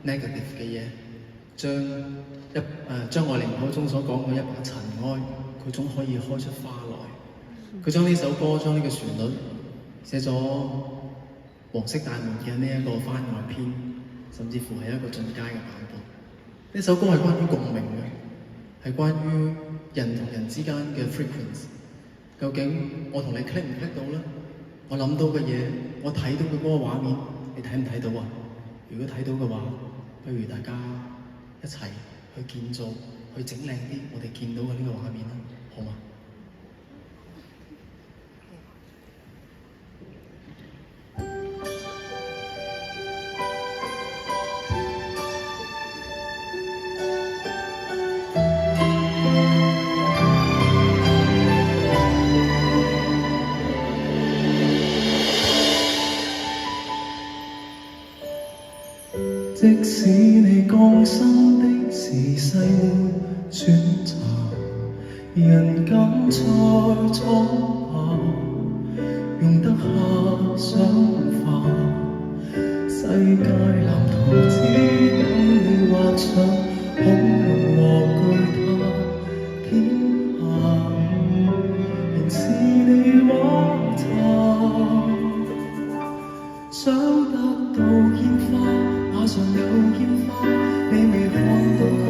negative 嘅嘢，將我靈口中所講嘅一把塵埃，佢總可以開出花來。佢將呢首歌將呢個旋律寫咗黃色大門嘅呢一個番外篇，甚至乎係一個進階嘅版本。呢首歌係關於共鳴嘅，係關於人同人之間嘅 frequency。究竟我同你 click 唔 click 到咧？我諗到嘅嘢，我睇到嘅嗰個畫面，你睇唔睇到啊？如果睇到嘅話，不如大家一齊去建造，去整靚啲我哋見到嘅呢個畫面啦，好嗎？即使你降生的時世沒選擇，人間再蒼白，用得下想法，世界藍圖只等你畫上，恐龍和巨塔，天下仍是你畫集，想得到煙花。馬上有煙花，你未看到嗎？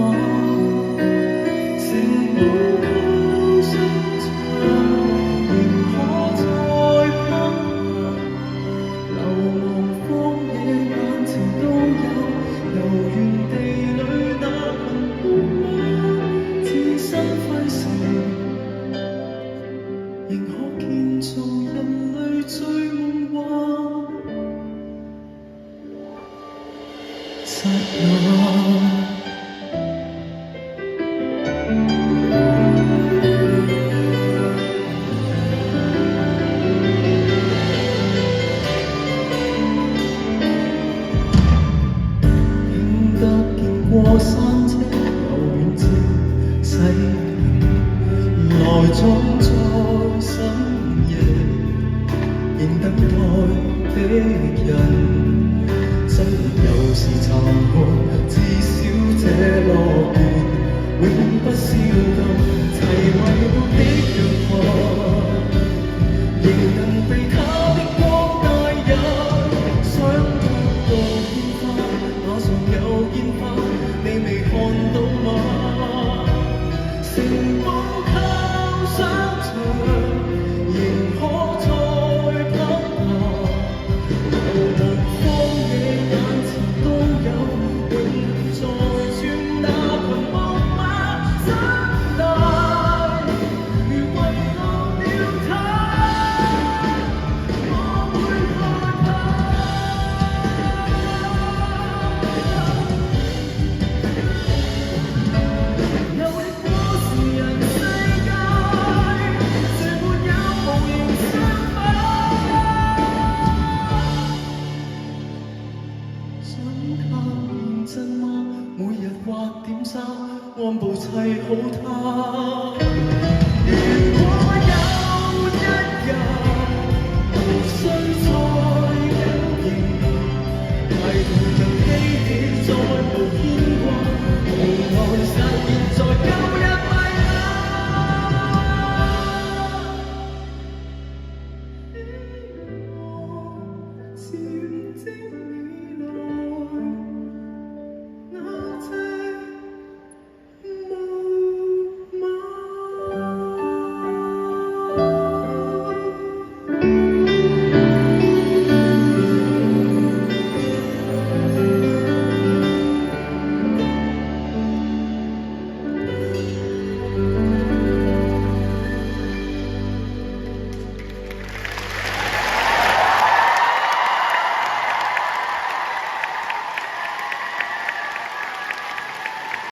城堡高聲唱，仍可再攀爬。流亡荒野眼前都有，遊園地裏那群木馬，置身揮城，仍可建造人類最夢幻。剎那，聽得見過山車由遠至西近，來總在深夜，仍等待的人。生活有時殘酷，至少這樂園永不消動。齊為了的陽光，仍能被它的光帶引。想得到煙花，馬上有煙花，你未看到嗎？城堡靠商場，仍可再攀爬。流亡荒野眼前都有，永恆在轉那群木馬長大。如遺落了他，我會害怕。遊歷過時人世界，誰沒有無形相反？想他認真嗎？每日畫點沙，按部砌好它。